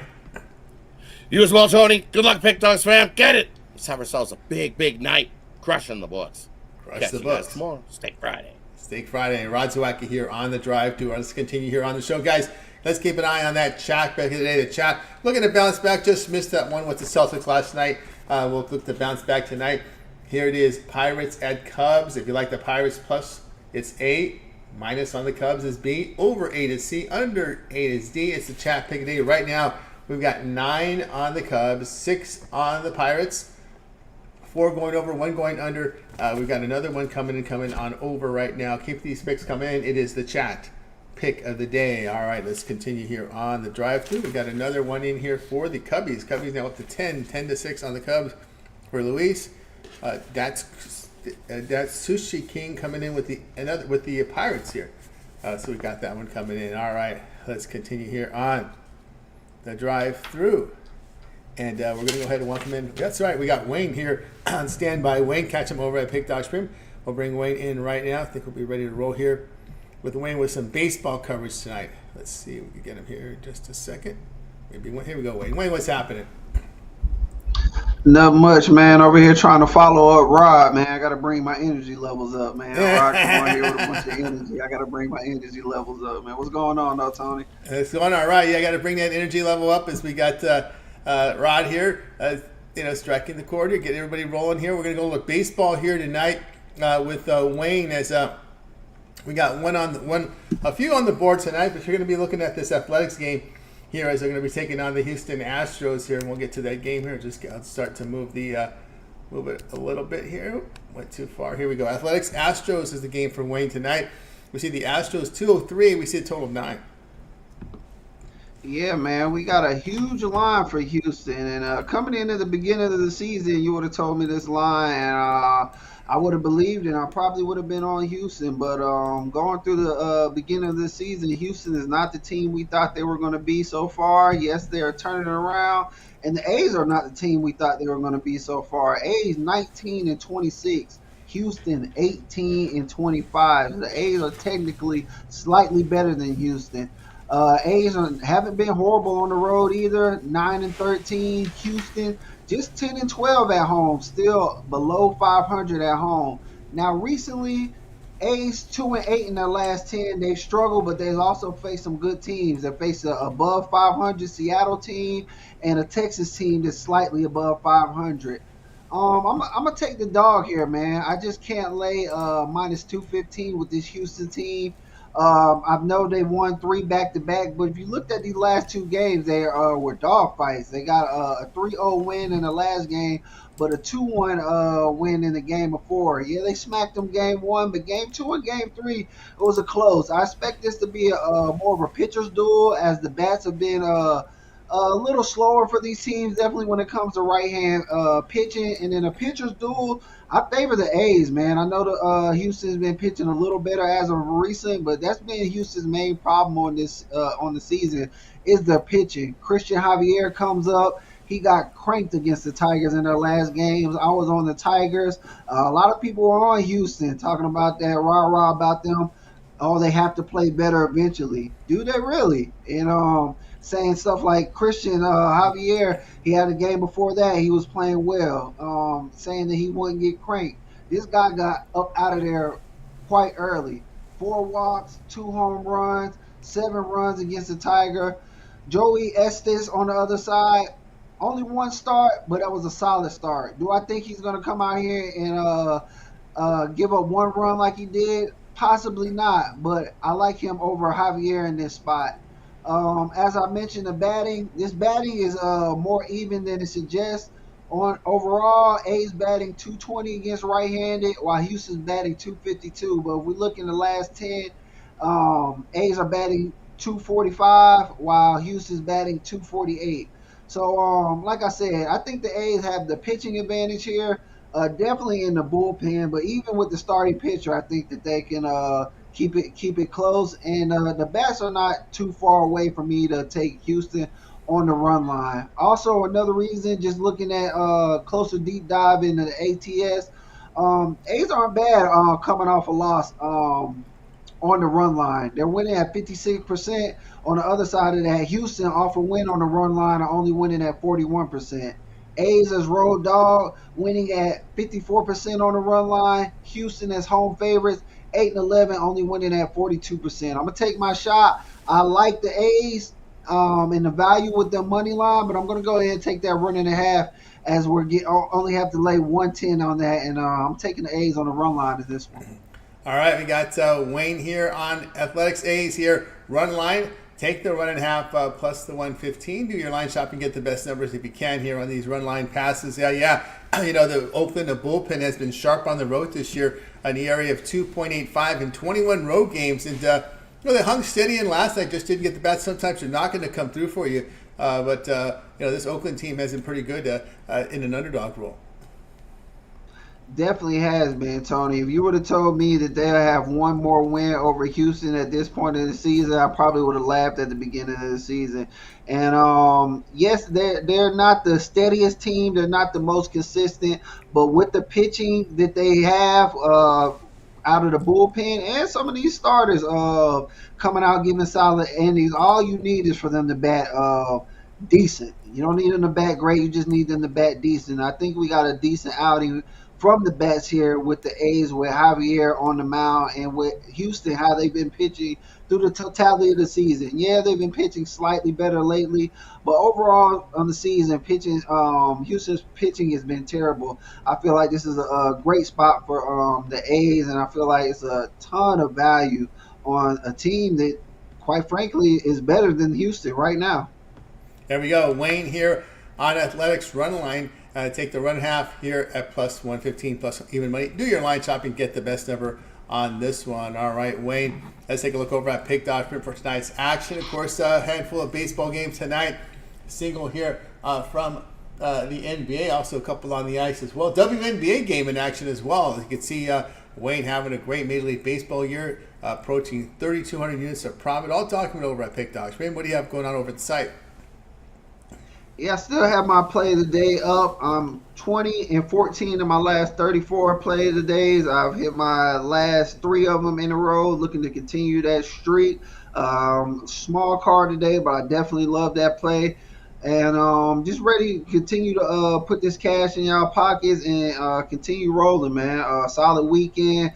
You as well, Tony. Good luck, Pick Dogs fam. Get it. Let's have ourselves a big, big night. Crushing the books. Catch the books. Guys tomorrow. Steak Friday. Steak Friday. Rod Zawacky here on the drive to. Let's continue here on the show, guys. Let's keep an eye on that chat back today. The chat looking to bounce back. Just missed that one with the Celtics last night. We'll look to bounce back tonight. Here it is. Pirates at Cubs. If you like the Pirates plus, it's A. Minus on the Cubs is B. Over 8 is C. Under 8 is D. It's the chat pick today. Right now, we've got 9 on the Cubs, 6 on the Pirates, 4 going over, 1 going under. We've got another one coming on over right now. Keep these picks coming in. It is the chat pick of the day. All right, let's continue here on the drive-through. We got another one in here for the Cubbies. Cubbies now up to 10-6 on the Cubs for Luis. That's Sushi King coming in with the Pirates here. So we got that one coming in. All right, let's continue here on the drive-through. And we're going to go ahead and welcome in. That's right, we got Wayne here on standby. Wayne, catch him over at Pick Dog Stream. We'll bring Wayne in right now. I think we'll be ready to roll here with Wayne with some baseball coverage tonight. Let's see if we can get him here in just a second. Maybe here we go, Wayne. Wayne, what's happening? Not much, man. Over here trying to follow up Rod, man. I got to bring my energy levels up, man. Rod come on here with a bunch of energy. I got to bring my energy levels up, man. What's going on, though, Tony? It's going all right. Yeah, I got to bring that energy level up as we got Rod here, striking the chord here, getting everybody rolling here. We're going to go look baseball here tonight with Wayne as we got a few on the board tonight, but you're going to be looking at this athletics game here as they're going to be taking on the Houston Astros here, and we'll get to that game here. I'll start to move it a little bit here. Went too far. Here we go. Athletics Astros is the game for Wayne tonight. We see the Astros 203. We see a total of 9. Yeah, man, we got a huge line for Houston, and coming into the beginning of the season, you would have told me this line, and I would have believed, and I probably would have been on Houston. But going through the beginning of the season, Houston is not the team we thought they were going to be so far. Yes, they are turning around, and the A's are not the team we thought they were going to be so far. A's 19-26. Houston 18-25. The A's are technically slightly better than Houston. A's haven't been horrible on the road either. 9-13. Houston just 10-12 at home, still below 500 at home. Now recently, A's 2-8 in their last 10. They've struggled, but they've also faced some good teams. They faced an above 500 Seattle team and a Texas team that's slightly above 500. I'm gonna take the dog here, man. I just can't lay minus 215 with this Houston team. I know they won 3 back-to-back, but if you looked at these last 2 games, they were dog fights. They got a 3-0 win in the last game, but a 2-1 win in the game before. Yeah, they smacked them game 1, but game 2 and game 3, it was a close. I expect this to be more of a pitcher's duel, as the bats have been a little slower for these teams, definitely when it comes to right-hand pitching. And in a pitcher's duel, I favor the A's, man. I know the Houston's been pitching a little better as of recent, but that's been Houston's main problem on the season is the pitching. Christian Javier comes up. He got cranked against the Tigers in their last games. I was on the Tigers. A lot of people were on Houston talking about that rah-rah about them. Oh, they have to play better eventually. Do they really? And saying stuff like Christian Javier, he had a game before that, he was playing well, saying that he wouldn't get cranked. This guy got up out of there quite early. 4 walks, 2 home runs, 7 runs against the Tiger. Joey Estes on the other side, only 1 start, but that was a solid start. Do I think he's going to come out here and give up 1 run like he did? Possibly not, but I like him over Javier in this spot. As I mentioned, this batting is more even than it suggests. On overall, A's batting 220 against right-handed, while Houston's batting 252. But if we look in the last 10, A's are batting 245, while Houston's batting 248. So, like I said, I think the A's have the pitching advantage here, definitely in the bullpen. But even with the starting pitcher, I think that they can keep it close, and the bats are not too far away for me to take Houston on the run line. Also, another reason, just looking at closer deep dive into the ATS, A's aren't bad coming off a loss on the run line. They're winning at 56%. On the other side of that, Houston off a win on the run line are only winning at 41%. A's as road dog, winning at 54% on the run line. Houston as home favorites, 8-11, only winning at 42%. I'm going to take my shot. I like the A's and the value with the money line, but I'm going to go ahead and take that 1.5 as only have to lay 110 on that, and I'm taking the A's on the run line in this one. All right, we got Wayne here on Athletics A's here. Run line. Take the 1.5 plus the 115. Do your line shopping. Get the best numbers if you can here on these run line passes. Yeah. The Oakland bullpen has been sharp on the road this year, an ERA of 2.85 in 21 road games. And Well, they hung steady in last night, just didn't get the bats. Sometimes they're not going to come through for you. But this Oakland team has been pretty good in an underdog role. Definitely has been, Tony. If you would have told me that they'll have one more win over Houston at this point in the season, I probably would have laughed at the beginning of the season. And yes, they're not the steadiest team. They're not the most consistent. But with the pitching that they have out of the bullpen and some of these starters coming out giving solid innings, all you need is for them to bat decent. You don't need them to bat great. You just need them to bat decent. I think we got a decent outing from the bats here with the A's, with Javier on the mound, and with Houston, how they've been pitching through the totality of the season. Yeah, they've been pitching slightly better lately, but overall on the season, Houston's pitching has been terrible. I feel like this is a great spot for the A's, and I feel like it's a ton of value on a team that, quite frankly, is better than Houston right now. There we go. Wayne here on Athletics Run Line. Take the run half here at plus 115 plus even money. Do your line shopping. Get the best number on this one. All right, Wayne. Let's take a look over at Pick.com for tonight's action. Of course, a handful of baseball games tonight. Single here from the NBA. Also a couple on the ice as well. WNBA game in action as well. You can see Wayne having a great Major League Baseball year, approaching 3,200 units of profit. All documented over at Pick.com. Wayne, what do you have going on over at the site? Yeah, I still have my play of the day up. I'm 20 and 14 in my last 34 play of the days. I've hit my last 3 of them in a row, looking to continue that streak. Small card today, but I definitely love that play. And just ready to continue to put this cash in y'all pockets and continue rolling, man. Solid weekend.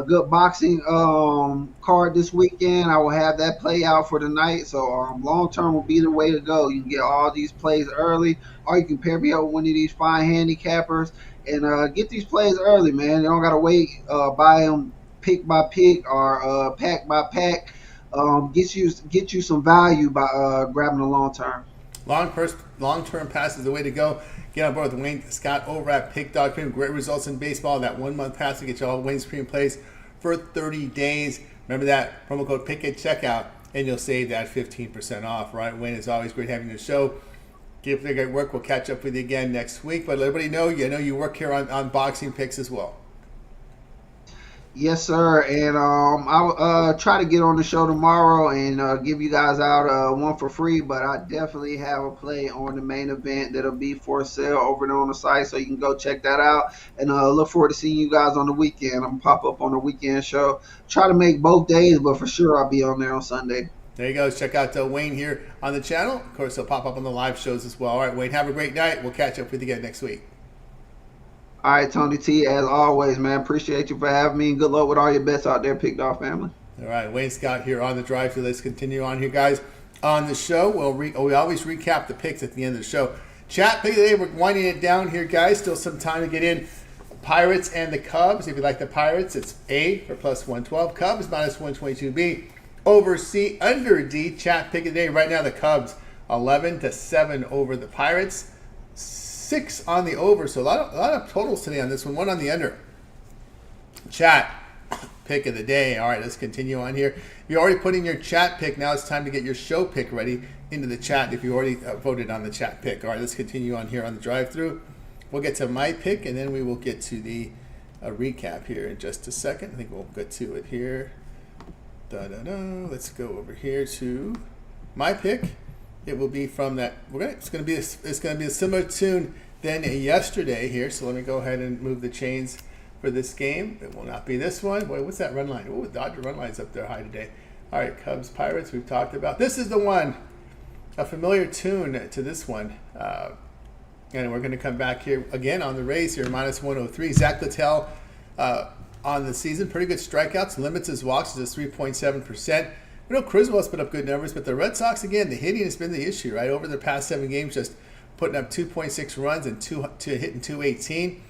Good boxing card this weekend. I will have that play out for tonight. So long term will be the way to go. You can get all these plays early, or you can pair me up with one of these fine handicappers and get these plays early, man. You don't gotta wait, buy them pick by pick or pack by pack. Get you some value by grabbing the long term. Long-term pass is the way to go. Get on board with Wayne Scott over at Pick.com. Great results in baseball. That 1 month pass to get you all Wayne's premium plays for 30 days. Remember that promo code PICK at checkout, and you'll save that 15% off. Right, Wayne, it's always great having you on the show. Keep up the great work. We'll catch up with you again next week. But let everybody know, you work here on boxing picks as well. Yes, sir. And I'll try to get on the show tomorrow and give you guys out one for free. But I definitely have a play on the main event that'll be for sale over there on the site, so you can go check that out. And look forward to seeing you guys on the weekend. I'm gonna pop up on the weekend show. Try to make both days, but for sure I'll be on there on Sunday. There you go. Check out Wayne here on the channel. Of course, he'll pop up on the live shows as well. All right, Wayne, have a great night. We'll catch up with you again next week. All right, Tony T, as always, man, appreciate you for having me. Good luck with all your bets out there, Picked Off family. All right, Wayne Scott here on the drive through. Let's continue on here, guys. On the show, we always recap the picks at the end of the show. Chat pick today, we're winding it down here, guys. Still some time to get in. Pirates and the Cubs. If you like the Pirates, it's A for plus 112. Cubs minus 122B. Over C, under D. Chat pick today. Right now, the Cubs 11-7 over the Pirates. 6 on the over, so a lot of totals today on this one. 1 on the under. Chat pick of the day. All right, let's continue on here. If you're already putting your chat pick, now it's time to get your show pick ready into the chat if you already voted on the chat pick. All right, let's continue on here on the drive-through. We'll get to my pick, and then we will get to the recap here in just a second. I think we'll get to it here. Let's go over here to my pick. It will be from that. It's going to be a similar tune than yesterday here. So let me go ahead and move the chains for this game. It will not be this one. Boy, what's that run line? Oh, Dodger run line's up there high today. All right, Cubs Pirates. We've talked about. This is the one. A familiar tune to this one. And we're going to come back here again on the Rays here, minus 103. Zach Littell on the season, pretty good strikeouts. Limits his walks to 3.7%. We know Criswell's put up good numbers, but the Red Sox, again, the hitting has been the issue, right? Over the past 7 games, just putting up 2.6 runs and hitting 218.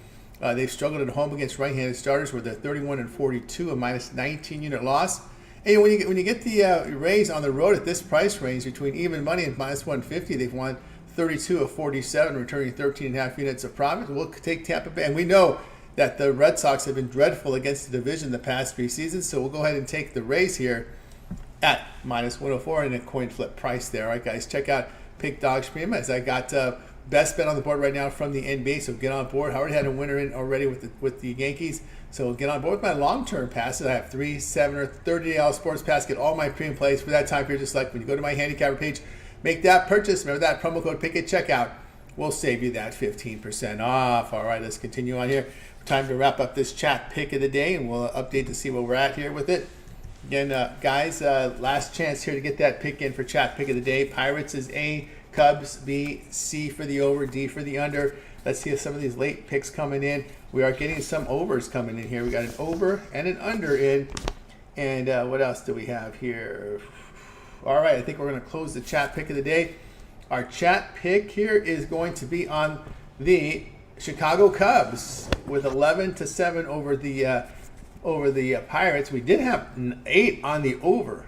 They've struggled at home against right-handed starters, where they're 31-42, a minus 19 unit loss. And when you get the Rays on the road at this price range, between even money and minus 150, they've won 32 of 47, returning 13.5 units of profit. We'll take Tampa Bay, and we know that the Red Sox have been dreadful against the division the past 3 seasons, so we'll go ahead and take the Rays here. at minus 104 and a coin flip price there. All right, guys, check out Pick Dog Stream as I got best bet on the board right now from the NBA. So get on board. I already had a winner in already with the Yankees. So get on board with my long-term passes. I have 3, 7, or 30-day sports pass. Get all my premium plays for that time period. Just like when you go to my handicapper page, make that purchase. Remember that promo code Pick at checkout will save you that 15% off. All right, let's continue on here. Time to wrap up this chat pick of the day, and we'll update to see where we're at here with it. Again, guys, last chance here to get that pick in for chat pick of the day. Pirates is A, Cubs B, C for the over, D for the under. Let's see if some of these late picks coming in. We are getting some overs coming in here. We got an over and an under in. And what else do we have here? All right, I think we're going to close the chat pick of the day. Our chat pick here is going to be on the Chicago Cubs with 11-7 over the Pirates. We did have 8 on the over.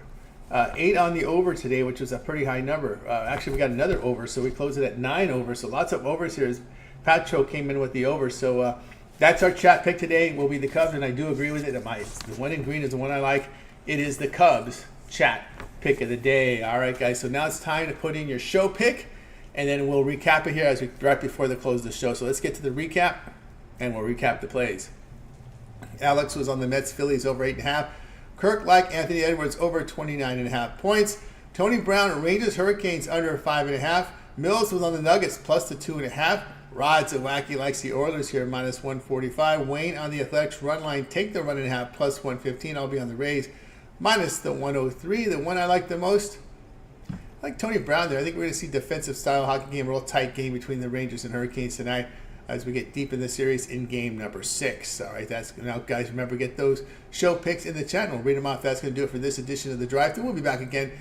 8 on the over today, which was a pretty high number. Actually, we got another over, so we closed it at 9 over. So lots of overs here as Patcho came in with the over. So that's our chat pick today. Will be the Cubs, and I do agree with it. The one in green is the one I like. It is the Cubs chat pick of the day. All right, guys. So now it's time to put in your show pick, and then we'll recap it here as we right before the close of the show. So let's get to the recap, and we'll recap the plays. Alex was on the Mets Phillies over 8.5. Kirk like Anthony Edwards over 29.5 points. Tony Brown Rangers Hurricanes under 5.5. Millz was on the Nuggets plus the 2.5. Rod Zawacky likes the Oilers here minus 145. Wayne on the Athletics run line take the 1.5 plus 115. I'll be on the Rays minus the 103. The one I like the most, I like Tony Brown there. I think we're going to see defensive style hockey game, real tight game between the Rangers and Hurricanes tonight as we get deep in the series in game number 6. All right, that's now, guys. Remember, get those show picks in the chat, and we'll read them off. That's going to do it for this edition of the Drive Thru. We'll be back again.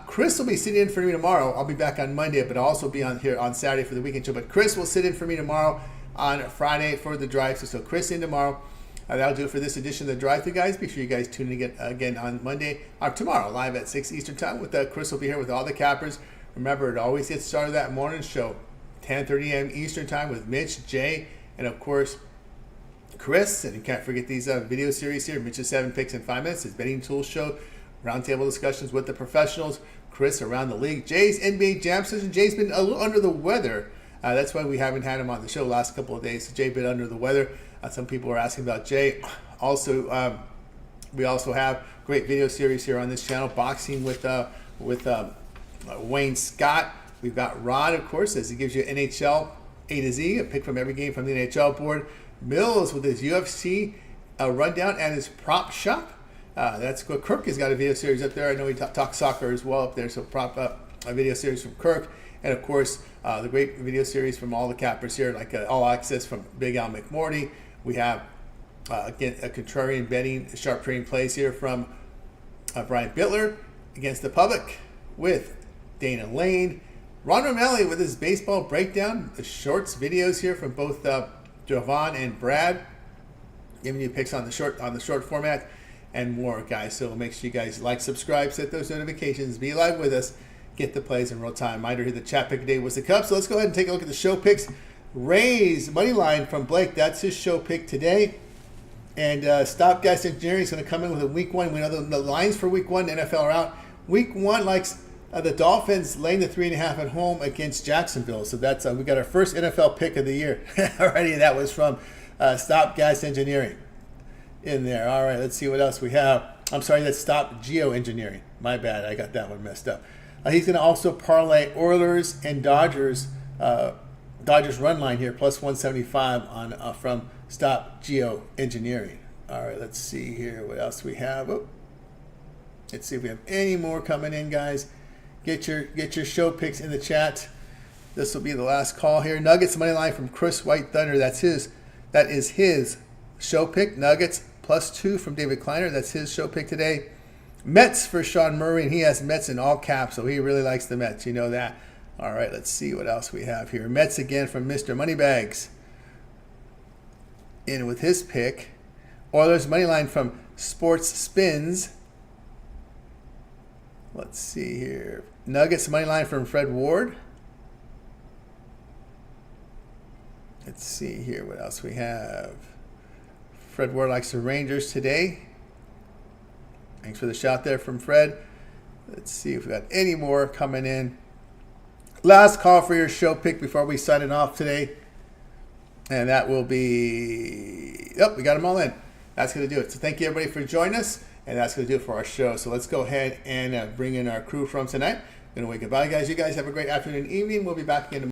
Chris will be sitting in for me tomorrow. I'll be back on Monday, but I'll also be on here on Saturday for the weekend show. But Chris will sit in for me tomorrow on Friday for the Drive Thru. So Chris in tomorrow. That'll do it for this edition of the Drive Thru, guys. Be sure you guys tune in again on Monday or tomorrow, live at 6 Eastern Time. With Chris will be here with all the cappers. Remember, it always gets started that morning show, 10:30 a.m. Eastern Time with Mitch, Jay, and of course Chris. And you can't forget these video series here. Mitch's 7 Picks in 5 Minutes, his betting tools show, roundtable discussions with the professionals. Chris around the league. Jay's NBA Jam Session. Jay's been a little under the weather. That's why we haven't had him on the show the last couple of days. So Jay been under the weather. Some people are asking about Jay. Also, we also have great video series here on this channel. Boxing with Wayne Scott. We've got Rod, of course, as he gives you NHL A to Z, a pick from every game from the NHL board. Millz with his UFC rundown and his prop shop. That's good. Kirk has got a video series up there. I know he talks soccer as well up there, so prop up a video series from Kirk. And, of course, the great video series from all the cappers here, like All Access from Big Al McMorty. We have, again, a contrarian betting, sharp trading plays here from Brian Bittler against the public with Dana Lane. Ron O'Malley with his baseball breakdown, the shorts videos here from both Jovan and Brad, giving you picks on the short format and more, guys. So make sure you guys like, subscribe, set those notifications, be live with us, get the plays in real time. Reminder here, the chat pick today was the Cubs. So let's go ahead and take a look at the show picks. Rays money line from Blake. That's his show pick today. And Stop Gas Engineering is going to come in with a week 1. We know the lines for week 1 NFL are out. Week 1 likes the Dolphins laying the 3.5 at home against Jacksonville. So that's we got our first NFL pick of the year already. That was from Stop Gas Engineering in there. All right, let's see what else we have. I'm sorry, that's Stop Geo Engineering. My bad, I got that one messed up. He's going to also parlay Oilers and Dodgers. Dodgers run line here, plus 175 on from Stop Geo Engineering. All right, let's see here what else we have. Oh, let's see if we have any more coming in, guys. Get your show picks in the chat. This will be the last call here. Nuggets money line from Chris White Thunder. That is his show pick. Nuggets plus 2 from David Kleiner. That's his show pick today. Mets for Sean Murray, and he has Mets in all caps, so he really likes the Mets. You know that. All right, let's see what else we have here. Mets again from Mr. Moneybags. In with his pick. Oilers money line from Sports Spins. Let's see here. Nuggets money line from Fred Ward. Let's see here what else we have. Fred Ward likes the Rangers today. Thanks for the shout there from Fred. Let's see if we got any more coming in. Last call for your show pick before we sign it off today. And that will be... Yep, we got them all in. That's going to do it. So thank you, everybody, for joining us. And that's going to do it for our show. So let's go ahead and bring in our crew from tonight. Going to wave goodbye, guys. You guys have a great afternoon and evening. We'll be back again tomorrow.